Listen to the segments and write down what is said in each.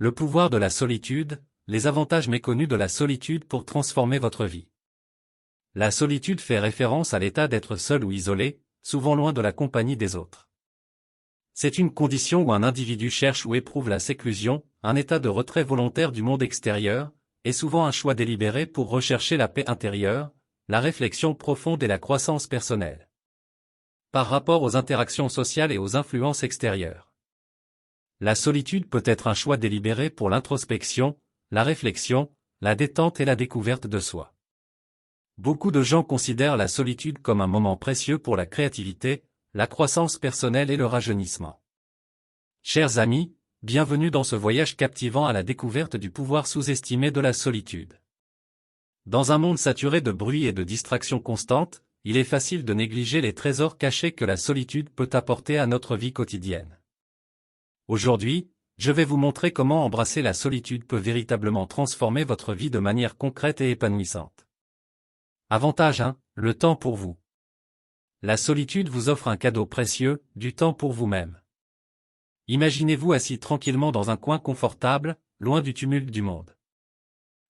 Le pouvoir de la solitude, les avantages méconnus de la solitude pour transformer votre vie. La solitude fait référence à l'état d'être seul ou isolé, souvent loin de la compagnie des autres. C'est une condition où un individu cherche ou éprouve la séclusion, un état de retrait volontaire du monde extérieur, et souvent un choix délibéré pour rechercher la paix intérieure, la réflexion profonde et la croissance personnelle. Par rapport aux interactions sociales et aux influences extérieures. La solitude peut être un choix délibéré pour l'introspection, la réflexion, la détente et la découverte de soi. Beaucoup de gens considèrent la solitude comme un moment précieux pour la créativité, la croissance personnelle et le rajeunissement. Chers amis, bienvenue dans ce voyage captivant à la découverte du pouvoir sous-estimé de la solitude. Dans un monde saturé de bruit et de distractions constantes, il est facile de négliger les trésors cachés que la solitude peut apporter à notre vie quotidienne. Aujourd'hui, je vais vous montrer comment embrasser la solitude peut véritablement transformer votre vie de manière concrète et épanouissante. Avantage 1, le temps pour vous. La solitude vous offre un cadeau précieux, du temps pour vous-même. Imaginez-vous assis tranquillement dans un coin confortable, loin du tumulte du monde.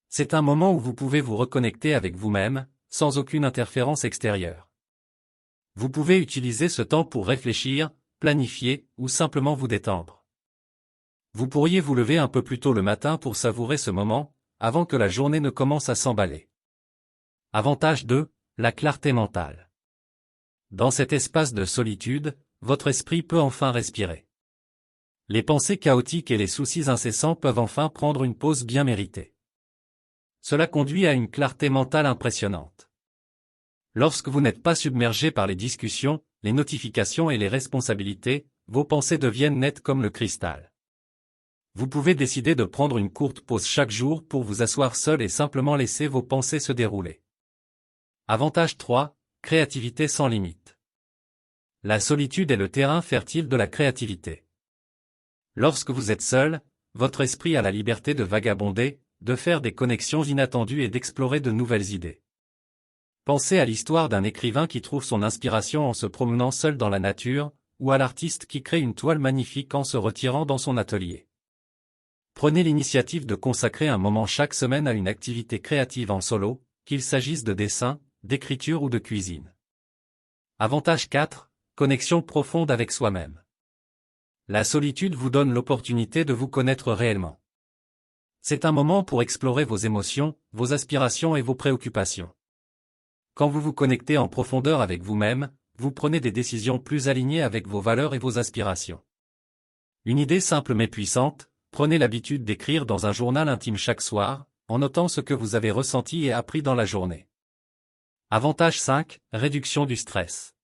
C'est un moment où vous pouvez vous reconnecter avec vous-même, sans aucune interférence extérieure. Vous pouvez utiliser ce temps pour réfléchir, planifier, ou simplement vous détendre. Vous pourriez vous lever un peu plus tôt le matin pour savourer ce moment, avant que la journée ne commence à s'emballer. Avantage 2, la clarté mentale. Dans cet espace de solitude, votre esprit peut enfin respirer. Les pensées chaotiques et les soucis incessants peuvent enfin prendre une pause bien méritée. Cela conduit à une clarté mentale impressionnante. Lorsque vous n'êtes pas submergé par les discussions, les notifications et les responsabilités, vos pensées deviennent nettes comme le cristal. Vous pouvez décider de prendre une courte pause chaque jour pour vous asseoir seul et simplement laisser vos pensées se dérouler. Avantage 3, créativité sans limite. La solitude est le terrain fertile de la créativité. Lorsque vous êtes seul, votre esprit a la liberté de vagabonder, de faire des connexions inattendues et d'explorer de nouvelles idées. Pensez à l'histoire d'un écrivain qui trouve son inspiration en se promenant seul dans la nature, ou à l'artiste qui crée une toile magnifique en se retirant dans son atelier. Prenez l'initiative de consacrer un moment chaque semaine à une activité créative en solo, qu'il s'agisse de dessin, d'écriture ou de cuisine. Avantage 4, connexion profonde avec soi-même. La solitude vous donne l'opportunité de vous connaître réellement. C'est un moment pour explorer vos émotions, vos aspirations et vos préoccupations. Quand vous vous connectez en profondeur avec vous-même, vous prenez des décisions plus alignées avec vos valeurs et vos aspirations. Une idée simple mais puissante, prenez l'habitude d'écrire dans un journal intime chaque soir, en notant ce que vous avez ressenti et appris dans la journée. Avantage 5, réduction du stress.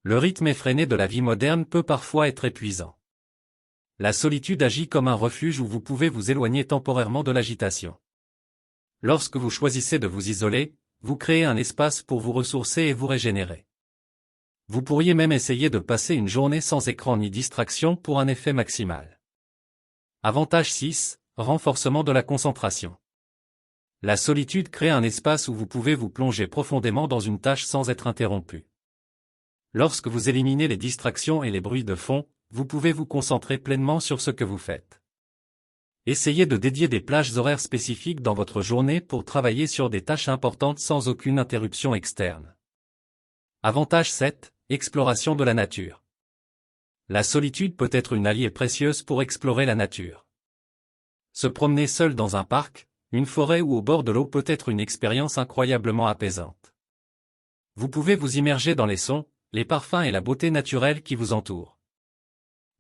Le rythme effréné de la vie moderne peut parfois être épuisant. La solitude agit comme un refuge où vous pouvez vous éloigner temporairement de l'agitation. Lorsque vous choisissez de vous isoler, vous créez un espace pour vous ressourcer et vous régénérer. Vous pourriez même essayer de passer une journée sans écran ni distraction pour un effet maximal. Avantage 6, renforcement de la concentration. La solitude crée un espace où vous pouvez vous plonger profondément dans une tâche sans être interrompu. Lorsque vous éliminez les distractions et les bruits de fond, vous pouvez vous concentrer pleinement sur ce que vous faites. Essayez de dédier des plages horaires spécifiques dans votre journée pour travailler sur des tâches importantes sans aucune interruption externe. Avantage 7, exploration de la nature. La solitude peut être une alliée précieuse pour explorer la nature. Se promener seul dans un parc, une forêt ou au bord de l'eau peut être une expérience incroyablement apaisante. Vous pouvez vous immerger dans les sons, les parfums et la beauté naturelle qui vous entourent.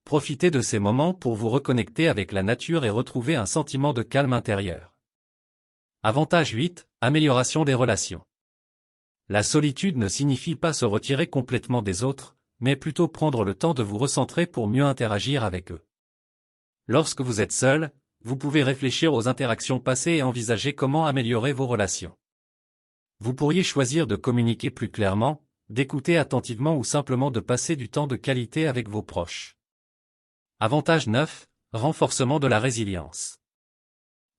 Profitez de ces moments pour vous reconnecter avec la nature et retrouver un sentiment de calme intérieur. Avantage 8, amélioration des relations. La solitude ne signifie pas se retirer complètement des autres, mais plutôt prendre le temps de vous recentrer pour mieux interagir avec eux. Lorsque vous êtes seul, vous pouvez réfléchir aux interactions passées et envisager comment améliorer vos relations. Vous pourriez choisir de communiquer plus clairement, d'écouter attentivement ou simplement de passer du temps de qualité avec vos proches. Avantage 9, renforcement de la résilience.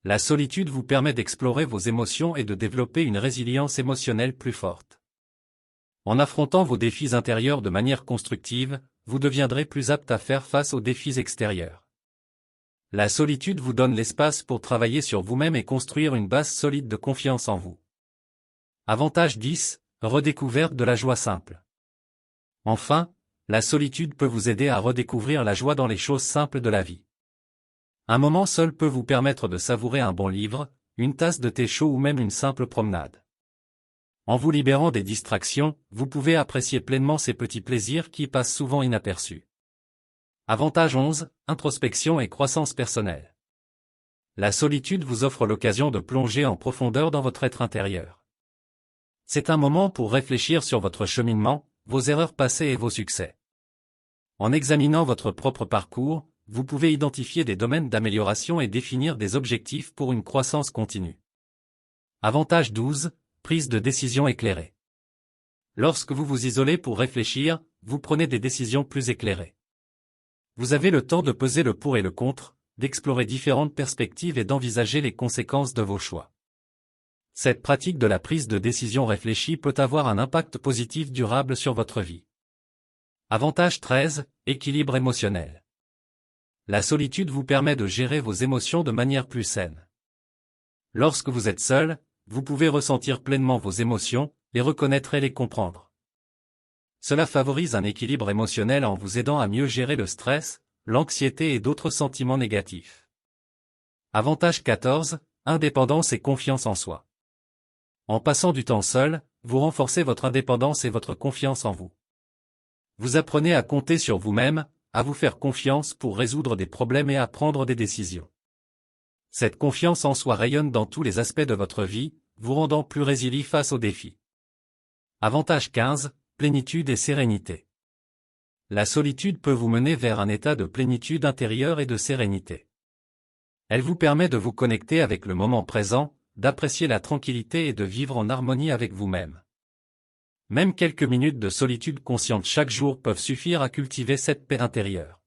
La solitude vous permet d'explorer vos émotions et de développer une résilience émotionnelle plus forte. En affrontant vos défis intérieurs de manière constructive, vous deviendrez plus apte à faire face aux défis extérieurs. La solitude vous donne l'espace pour travailler sur vous-même et construire une base solide de confiance en vous. Avantage 10, redécouverte de la joie simple. Enfin, la solitude peut vous aider à redécouvrir la joie dans les choses simples de la vie. Un moment seul peut vous permettre de savourer un bon livre, une tasse de thé chaud ou même une simple promenade. En vous libérant des distractions, vous pouvez apprécier pleinement ces petits plaisirs qui passent souvent inaperçus. Avantage 11, introspection et croissance personnelle. La solitude vous offre l'occasion de plonger en profondeur dans votre être intérieur. C'est un moment pour réfléchir sur votre cheminement, vos erreurs passées et vos succès. En examinant votre propre parcours, vous pouvez identifier des domaines d'amélioration et définir des objectifs pour une croissance continue. Avantage 12, prise de décision éclairée. Lorsque vous vous isolez pour réfléchir, vous prenez des décisions plus éclairées. Vous avez le temps de peser le pour et le contre, d'explorer différentes perspectives et d'envisager les conséquences de vos choix. Cette pratique de la prise de décision réfléchie peut avoir un impact positif durable sur votre vie. Avantage 13, équilibre émotionnel. La solitude vous permet de gérer vos émotions de manière plus saine. Lorsque vous êtes seul, vous pouvez ressentir pleinement vos émotions, les reconnaître et les comprendre. Cela favorise un équilibre émotionnel en vous aidant à mieux gérer le stress, l'anxiété et d'autres sentiments négatifs. Avantage 14, indépendance et confiance en soi. En passant du temps seul, vous renforcez votre indépendance et votre confiance en vous. Vous apprenez à compter sur vous-même, à vous faire confiance pour résoudre des problèmes et à prendre des décisions. Cette confiance en soi rayonne dans tous les aspects de votre vie, vous rendant plus résilient face aux défis. Avantage 15, plénitude et sérénité. La solitude peut vous mener vers un état de plénitude intérieure et de sérénité. Elle vous permet de vous connecter avec le moment présent, d'apprécier la tranquillité et de vivre en harmonie avec vous-même. Même quelques minutes de solitude consciente chaque jour peuvent suffire à cultiver cette paix intérieure.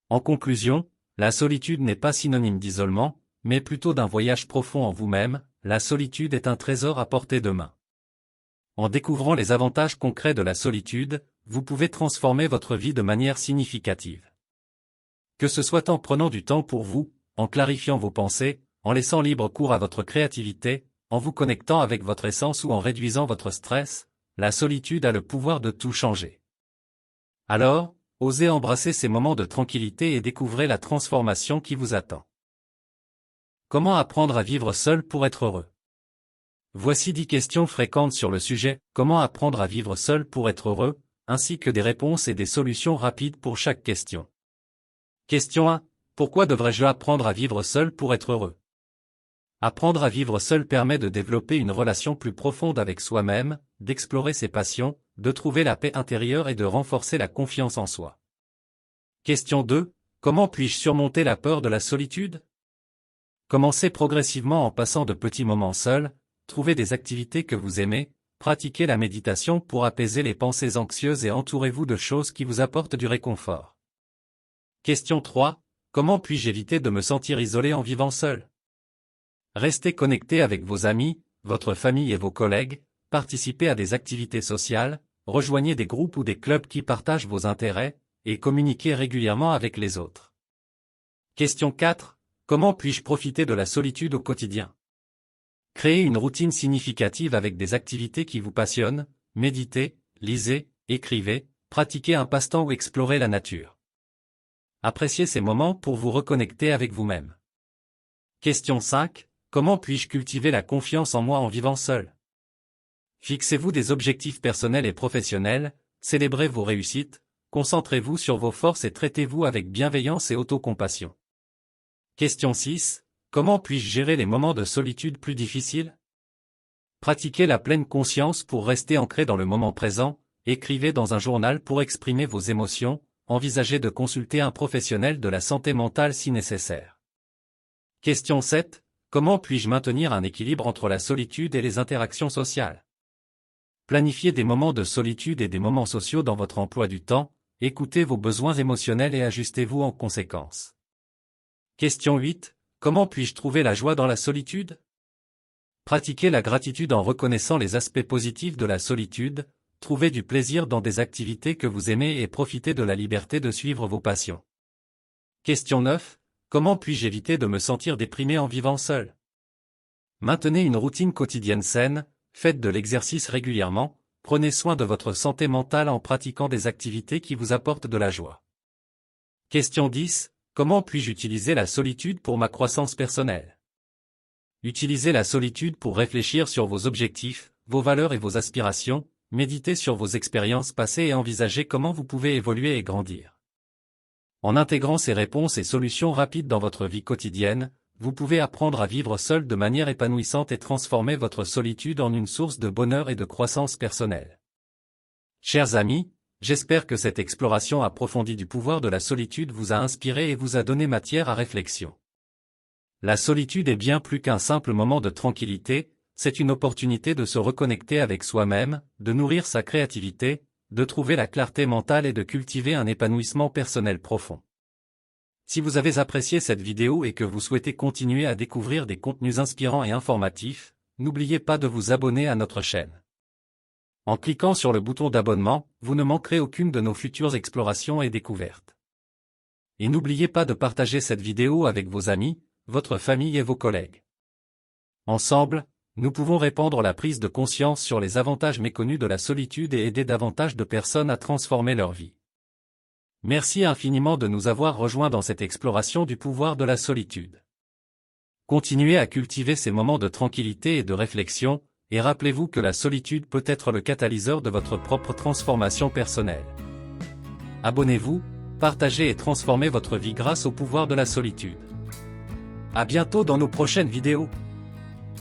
En conclusion, la solitude n'est pas synonyme d'isolement, mais plutôt d'un voyage profond en vous-même. La solitude est un trésor à portée de main. En découvrant les avantages concrets de la solitude, vous pouvez transformer votre vie de manière significative. Que ce soit en prenant du temps pour vous, en clarifiant vos pensées, en laissant libre cours à votre créativité, en vous connectant avec votre essence ou en réduisant votre stress, la solitude a le pouvoir de tout changer. Alors, osez embrasser ces moments de tranquillité et découvrez la transformation qui vous attend. Comment apprendre à vivre seul pour être heureux? Voici 10 questions fréquentes sur le sujet « Comment apprendre à vivre seul pour être heureux ?» ainsi que des réponses et des solutions rapides pour chaque question. Question 1. Pourquoi devrais-je apprendre à vivre seul pour être heureux? Apprendre à vivre seul permet de développer une relation plus profonde avec soi-même, d'explorer ses passions, de trouver la paix intérieure et de renforcer la confiance en soi. Question 2. Comment puis-je surmonter la peur de la solitude? Commencez progressivement en passant de petits moments seuls, trouvez des activités que vous aimez, pratiquez la méditation pour apaiser les pensées anxieuses et entourez-vous de choses qui vous apportent du réconfort. Question 3. Comment puis-je éviter de me sentir isolé en vivant seul? Restez connecté avec vos amis, votre famille et vos collègues, participez à des activités sociales, rejoignez des groupes ou des clubs qui partagent vos intérêts, et communiquez régulièrement avec les autres. Question 4. Comment puis-je profiter de la solitude au quotidien? Créez une routine significative avec des activités qui vous passionnent, méditez, lisez, écrivez, pratiquez un passe-temps ou explorez la nature. Appréciez ces moments pour vous reconnecter avec vous-même. Question 5. Comment puis-je cultiver la confiance en moi en vivant seul? Fixez-vous des objectifs personnels et professionnels, célébrez vos réussites, concentrez-vous sur vos forces et traitez-vous avec bienveillance et autocompassion. Question 6. Comment puis-je gérer les moments de solitude plus difficiles? Pratiquez la pleine conscience pour rester ancré dans le moment présent, écrivez dans un journal pour exprimer vos émotions, envisagez de consulter un professionnel de la santé mentale si nécessaire. Question 7. Comment puis-je maintenir un équilibre entre la solitude et les interactions sociales? Planifiez des moments de solitude et des moments sociaux dans votre emploi du temps, écoutez vos besoins émotionnels et ajustez-vous en conséquence. Question 8. Comment puis-je trouver la joie dans la solitude? Pratiquez la gratitude en reconnaissant les aspects positifs de la solitude, trouvez du plaisir dans des activités que vous aimez et profitez de la liberté de suivre vos passions. Question 9. Comment puis-je éviter de me sentir déprimé en vivant seul? Maintenez une routine quotidienne saine, faites de l'exercice régulièrement, prenez soin de votre santé mentale en pratiquant des activités qui vous apportent de la joie. Question 10. Comment puis-je utiliser la solitude pour ma croissance personnelle? Utilisez la solitude pour réfléchir sur vos objectifs, vos valeurs et vos aspirations, méditez sur vos expériences passées et envisagez comment vous pouvez évoluer et grandir. En intégrant ces réponses et solutions rapides dans votre vie quotidienne, vous pouvez apprendre à vivre seul de manière épanouissante et transformer votre solitude en une source de bonheur et de croissance personnelle. Chers amis, j'espère que cette exploration approfondie du pouvoir de la solitude vous a inspiré et vous a donné matière à réflexion. La solitude est bien plus qu'un simple moment de tranquillité, c'est une opportunité de se reconnecter avec soi-même, de nourrir sa créativité, de trouver la clarté mentale et de cultiver un épanouissement personnel profond. Si vous avez apprécié cette vidéo et que vous souhaitez continuer à découvrir des contenus inspirants et informatifs, n'oubliez pas de vous abonner à notre chaîne. En cliquant sur le bouton d'abonnement, vous ne manquerez aucune de nos futures explorations et découvertes. Et n'oubliez pas de partager cette vidéo avec vos amis, votre famille et vos collègues. Ensemble, nous pouvons répandre la prise de conscience sur les avantages méconnus de la solitude et aider davantage de personnes à transformer leur vie. Merci infiniment de nous avoir rejoints dans cette exploration du pouvoir de la solitude. Continuez à cultiver ces moments de tranquillité et de réflexion, et rappelez-vous que la solitude peut être le catalyseur de votre propre transformation personnelle. Abonnez-vous, partagez et transformez votre vie grâce au pouvoir de la solitude. À bientôt dans nos prochaines vidéos.